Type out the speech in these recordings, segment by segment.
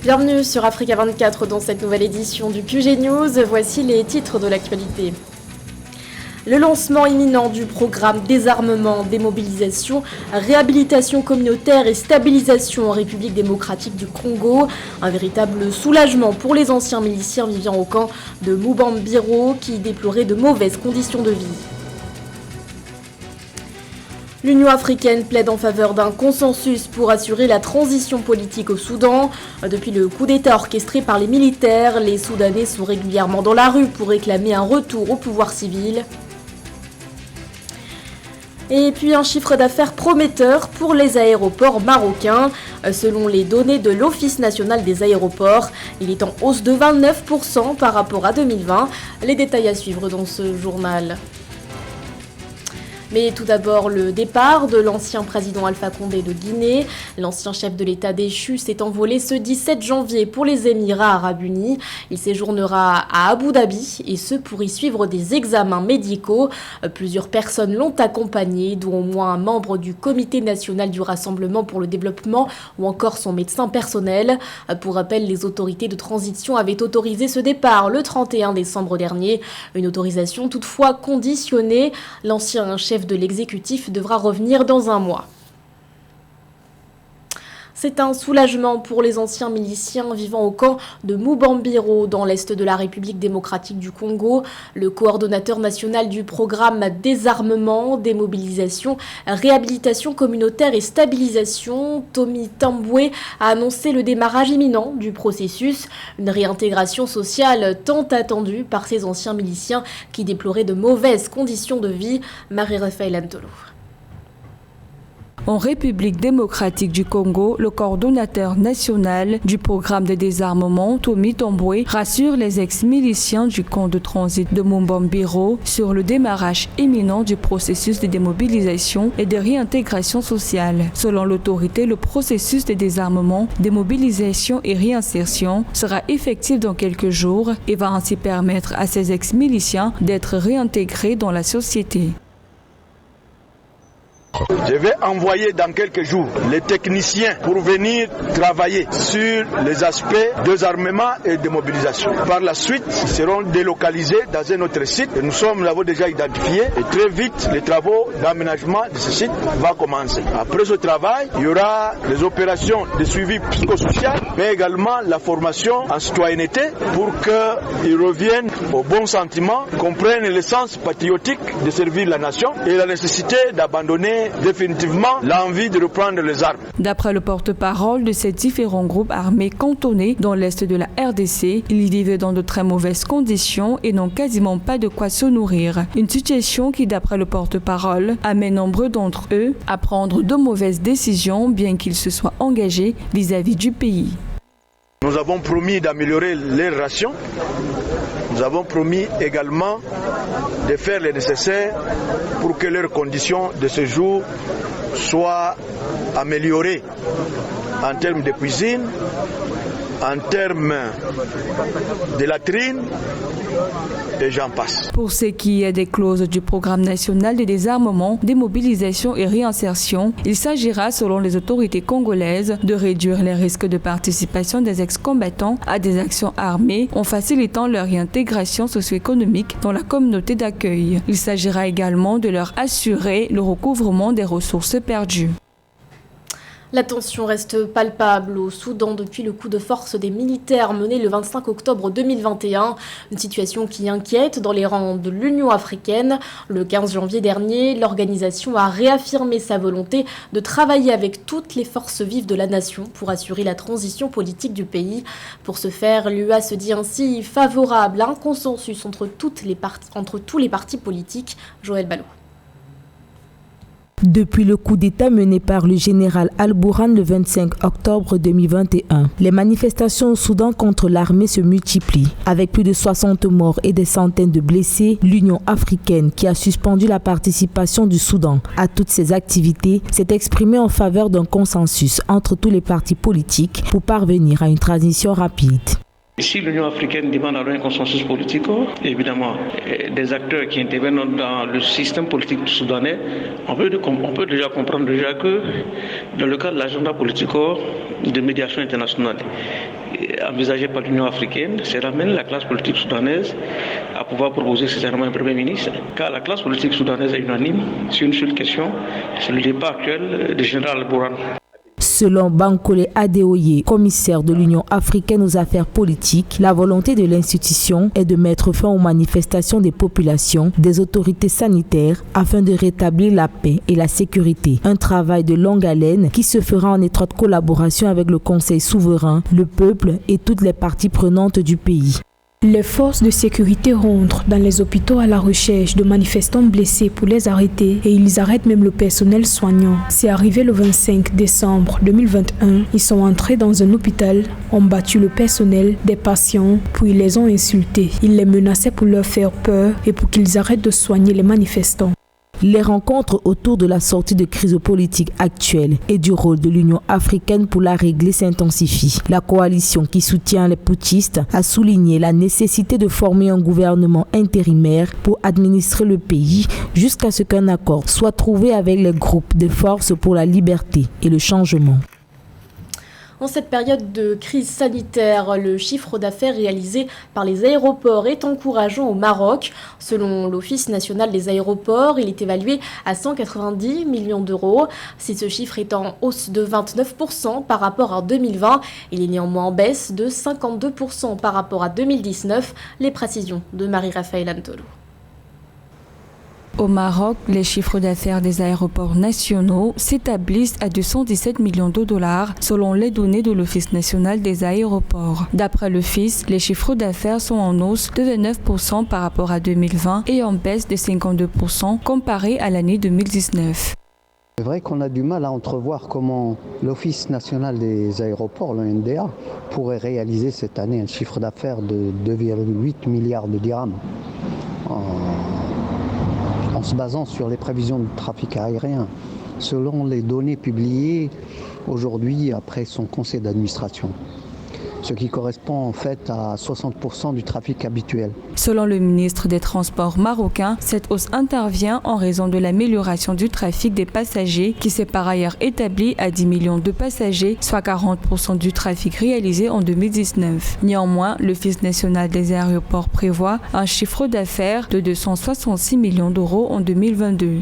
Bienvenue sur Africa 24 dans cette nouvelle édition du QG News. Voici les titres de l'actualité. Le lancement imminent du programme désarmement, démobilisation, réhabilitation communautaire et stabilisation en République démocratique du Congo. Un véritable soulagement pour les anciens miliciens vivant au camp de Mubambiro qui déploraient de mauvaises conditions de vie. L'Union africaine plaide en faveur d'un consensus pour assurer la transition politique au Soudan. Depuis le coup d'État orchestré par les militaires, les Soudanais sont régulièrement dans la rue pour réclamer un retour au pouvoir civil. Et puis un chiffre d'affaires prometteur pour les aéroports marocains. Selon les données de l'Office national des aéroports, il est en hausse de 29% par rapport à 2020. Les détails à suivre dans ce journal. Mais tout d'abord, le départ de l'ancien président Alpha Condé de Guinée. L'ancien chef de l'État déchu s'est envolé ce 17 janvier pour les Émirats arabes unis. Il séjournera à Abu Dhabi et ce pour y suivre des examens médicaux. Plusieurs personnes l'ont accompagné, dont au moins un membre du Comité national du Rassemblement pour le développement ou encore son médecin personnel. Pour rappel, les autorités de transition avaient autorisé ce départ le 31 décembre dernier. Une autorisation toutefois conditionnée. L'ancien chef de l'exécutif devra revenir dans un mois. C'est un soulagement pour les anciens miliciens vivant au camp de Mubambiro dans l'est de la République démocratique du Congo. Le coordonnateur national du programme désarmement, démobilisation, réhabilitation communautaire et stabilisation, Tommy Tambwe, a annoncé le démarrage imminent du processus, une réintégration sociale tant attendue par ces anciens miliciens qui déploraient de mauvaises conditions de vie. Marie-Raphaël Antolo. En République démocratique du Congo, le coordonnateur national du programme de désarmement, Tommy Tambwe, rassure les ex-miliciens du camp de transit de Mubambiro sur le démarrage imminent du processus de démobilisation et de réintégration sociale. Selon l'autorité, le processus de désarmement, démobilisation et réinsertion sera effectif dans quelques jours et va ainsi permettre à ces ex-miliciens d'être réintégrés dans la société. Je vais envoyer dans quelques jours les techniciens pour venir travailler sur les aspects désarmement et démobilisation. Par la suite, ils seront délocalisés dans un autre site et nous l'avons déjà identifié et très vite les travaux d'aménagement de ce site vont commencer. Après ce travail, il y aura les opérations de suivi psychosocial mais également la formation en citoyenneté pour qu'ils reviennent au bon sentiment, comprennent l'essence patriotique de servir la nation et la nécessité d'abandonner définitivement l'envie de reprendre les armes. D'après le porte-parole de ces différents groupes armés cantonnés dans l'est de la RDC, ils vivaient dans de très mauvaises conditions et n'ont quasiment pas de quoi se nourrir. Une situation qui, d'après le porte-parole, amène nombreux d'entre eux à prendre de mauvaises décisions bien qu'ils se soient engagés vis-à-vis du pays. Nous avons promis d'améliorer les rations. Nous avons promis également de faire le nécessaire pour que leurs conditions de séjour soient améliorées en termes de cuisine, en termes de latrines, et j'en passe. Pour ce qui est des clauses du programme national de désarmement, démobilisation et réinsertion, il s'agira, selon les autorités congolaises, de réduire les risques de participation des ex-combattants à des actions armées en facilitant leur réintégration socio-économique dans la communauté d'accueil. Il s'agira également de leur assurer le recouvrement des ressources perdues. La tension reste palpable au Soudan depuis le coup de force des militaires mené le 25 octobre 2021. Une situation qui inquiète dans les rangs de l'Union africaine. Le 15 janvier dernier, l'organisation a réaffirmé sa volonté de travailler avec toutes les forces vives de la nation pour assurer la transition politique du pays. Pour ce faire, l'UA se dit ainsi favorable à un consensus entre tous les partis politiques. Joël Ballot. Depuis le coup d'État mené par le général Al-Bourhan le 25 octobre 2021, les manifestations au Soudan contre l'armée se multiplient. Avec plus de 60 morts et des centaines de blessés, l'Union africaine, qui a suspendu la participation du Soudan à toutes ces activités, s'est exprimée en faveur d'un consensus entre tous les partis politiques pour parvenir à une transition rapide. Si l'Union africaine demande alors un consensus politique, évidemment, des acteurs qui interviennent dans le système politique soudanais, on peut déjà comprendre que dans le cadre de l'agenda politique de médiation internationale, envisagé par l'Union africaine, c'est ramener la classe politique soudanaise à pouvoir proposer sincèrement un Premier ministre. Car la classe politique soudanaise est unanime sur une seule question, c'est le départ actuel du général Al-Bourhan. Selon Bankole Adeoye, commissaire de l'Union africaine aux affaires politiques, la volonté de l'institution est de mettre fin aux manifestations des populations, des autorités sanitaires, afin de rétablir la paix et la sécurité. Un travail de longue haleine qui se fera en étroite collaboration avec le Conseil souverain, le peuple et toutes les parties prenantes du pays. Les forces de sécurité rentrent dans les hôpitaux à la recherche de manifestants blessés pour les arrêter et ils arrêtent même le personnel soignant. C'est arrivé le 25 décembre 2021. Ils sont entrés dans un hôpital, ont battu le personnel, des patients, puis ils les ont insultés. Ils les menaçaient pour leur faire peur et pour qu'ils arrêtent de soigner les manifestants. Les rencontres autour de la sortie de crise politique actuelle et du rôle de l'Union africaine pour la régler s'intensifient. La coalition qui soutient les putschistes a souligné la nécessité de former un gouvernement intérimaire pour administrer le pays jusqu'à ce qu'un accord soit trouvé avec les groupes de forces pour la liberté et le changement. En cette période de crise sanitaire, le chiffre d'affaires réalisé par les aéroports est encourageant au Maroc. Selon l'Office national des aéroports, il est évalué à 190 millions d'euros. Si ce chiffre est en hausse de 29% par rapport à 2020, il est néanmoins en baisse de 52% par rapport à 2019. Les précisions de Marie-Raphaël Antolo. Au Maroc, les chiffres d'affaires des aéroports nationaux s'établissent à 217 millions de dollars selon les données de l'Office national des aéroports. D'après l'Office, les chiffres d'affaires sont en hausse de 29% par rapport à 2020 et en baisse de 52% comparé à l'année 2019. C'est vrai qu'on a du mal à entrevoir comment l'Office national des aéroports, l'ONDA, pourrait réaliser cette année un chiffre d'affaires de 2,8 milliards de dirhams. En se basant sur les prévisions de trafic aérien, selon les données publiées aujourd'hui après son conseil d'administration, ce qui correspond en fait à 60% du trafic habituel. Selon le ministre des Transports marocain, cette hausse intervient en raison de l'amélioration du trafic des passagers qui s'est par ailleurs établi à 10 millions de passagers, soit 40% du trafic réalisé en 2019. Néanmoins, l'Office national des aéroports prévoit un chiffre d'affaires de 266 millions d'euros en 2022.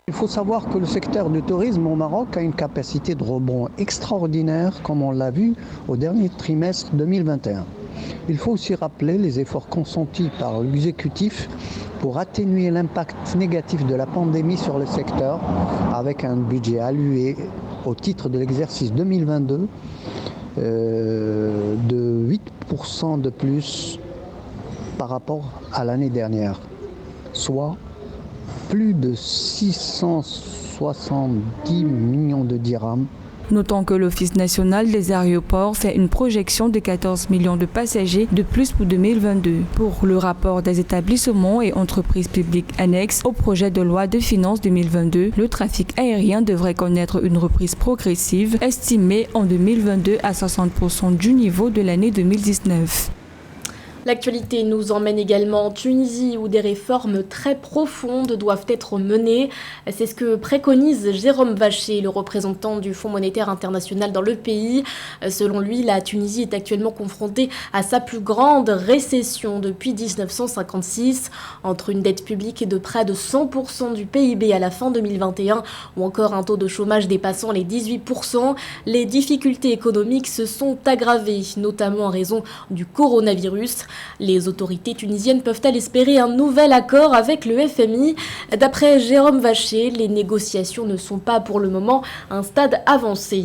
Il faut savoir que le secteur du tourisme au Maroc a une capacité de rebond extraordinaire, comme on l'a vu au dernier trimestre 2021. Il faut aussi rappeler les efforts consentis par l'exécutif pour atténuer l'impact négatif de la pandémie sur le secteur, avec un budget alloué au titre de l'exercice 2022 de 8% de plus par rapport à l'année dernière, soit plus de 670 millions de dirhams. Notons que l'Office national des aéroports fait une projection de 14 millions de passagers de plus pour 2022. Pour le rapport des établissements et entreprises publiques annexes au projet de loi de finances 2022, le trafic aérien devrait connaître une reprise progressive estimée en 2022 à 60% du niveau de l'année 2019. L'actualité nous emmène également en Tunisie où des réformes très profondes doivent être menées. C'est ce que préconise Jérôme Vacher, le représentant du Fonds monétaire international dans le pays. Selon lui, la Tunisie est actuellement confrontée à sa plus grande récession depuis 1956, entre une dette publique de près de 100% du PIB à la fin 2021 ou encore un taux de chômage dépassant les 18%. Les difficultés économiques se sont aggravées, notamment en raison du coronavirus. Les autorités tunisiennes peuvent-elles espérer un nouvel accord avec le FMI ? D'après Jérôme Vacher, les négociations ne sont pas pour le moment à un stade avancé.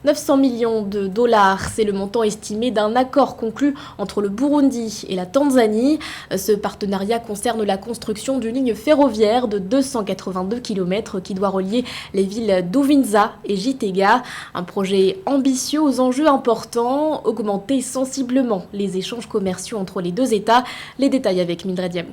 900 millions de dollars, c'est le montant estimé d'un accord conclu entre le Burundi et la Tanzanie. Ce partenariat concerne la construction d'une ligne ferroviaire de 282 km qui doit relier les villes d'Uvinza et Gitega. Un projet ambitieux aux enjeux importants, augmenter sensiblement les échanges commerciaux entre les deux États. Les détails avec Mildred Diamou.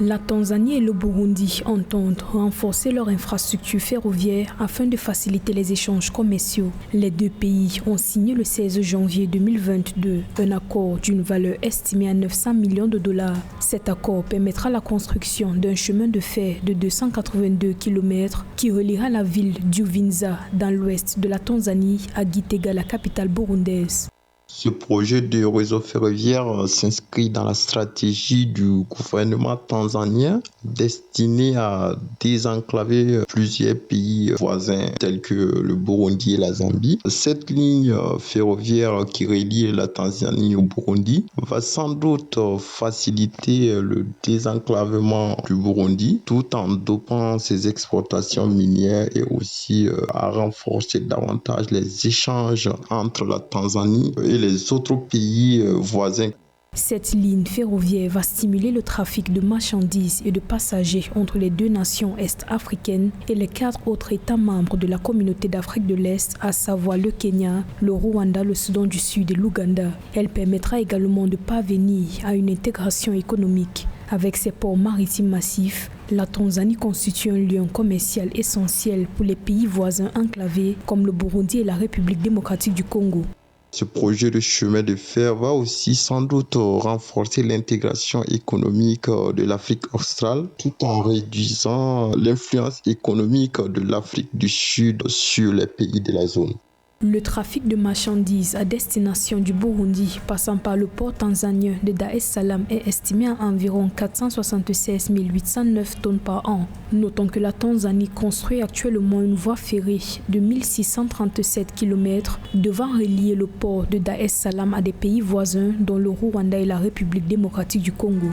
La Tanzanie et le Burundi entendent renforcer leur infrastructure ferroviaire afin de faciliter les échanges commerciaux. Les deux pays ont signé le 16 janvier 2022 un accord d'une valeur estimée à 900 millions de dollars. Cet accord permettra la construction d'un chemin de fer de 282 km qui reliera la ville d'Uvinza dans l'ouest de la Tanzanie à Gitega, la capitale burundaise. Ce projet de réseau ferroviaire s'inscrit dans la stratégie du gouvernement tanzanien destiné à désenclaver plusieurs pays voisins tels que le Burundi et la Zambie. Cette ligne ferroviaire qui relie la Tanzanie au Burundi va sans doute faciliter le désenclavement du Burundi tout en dopant ses exportations minières et aussi à renforcer davantage les échanges entre la Tanzanie et les autres pays voisins. Cette ligne ferroviaire va stimuler le trafic de marchandises et de passagers entre les deux nations est-africaines et les 4 autres États membres de la communauté d'Afrique de l'Est, à savoir le Kenya, le Rwanda, le Soudan du Sud et l'Ouganda. Elle permettra également de parvenir à une intégration économique. Avec ses ports maritimes massifs, la Tanzanie constitue un lien commercial essentiel pour les pays voisins enclavés comme le Burundi et la République démocratique du Congo. Ce projet de chemin de fer va aussi sans doute renforcer l'intégration économique de l'Afrique australe tout en réduisant l'influence économique de l'Afrique du Sud sur les pays de la zone. Le trafic de marchandises à destination du Burundi passant par le port tanzanien de Dar es Salaam est estimé à environ 476 809 tonnes par an. Notons que la Tanzanie construit actuellement une voie ferrée de 1637 km devant relier le port de Dar es Salaam à des pays voisins dont le Rwanda et la République démocratique du Congo.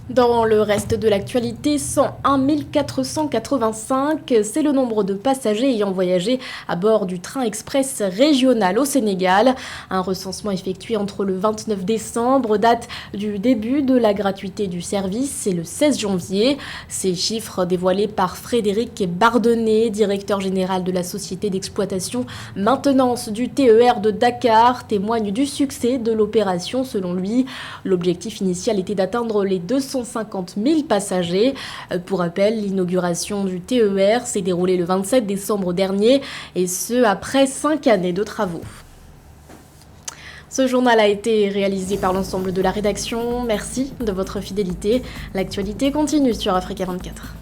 Dans le reste de l'actualité, 101 485, c'est le nombre de passagers ayant voyagé à bord du train express régional au Sénégal. Un recensement effectué entre le 29 décembre, date du début de la gratuité du service, et le 16 janvier. Ces chiffres dévoilés par Frédéric Bardonnet, directeur général de la société d'exploitation maintenance du TER de Dakar, témoignent du succès de l'opération selon lui. L'objectif initial était d'atteindre les 250 000 passagers. Pour rappel, l'inauguration du TER s'est déroulée le 27 décembre dernier, et ce après 5 années de travaux. Ce journal a été réalisé par l'ensemble de la rédaction. Merci de votre fidélité. L'actualité continue sur Africa 24.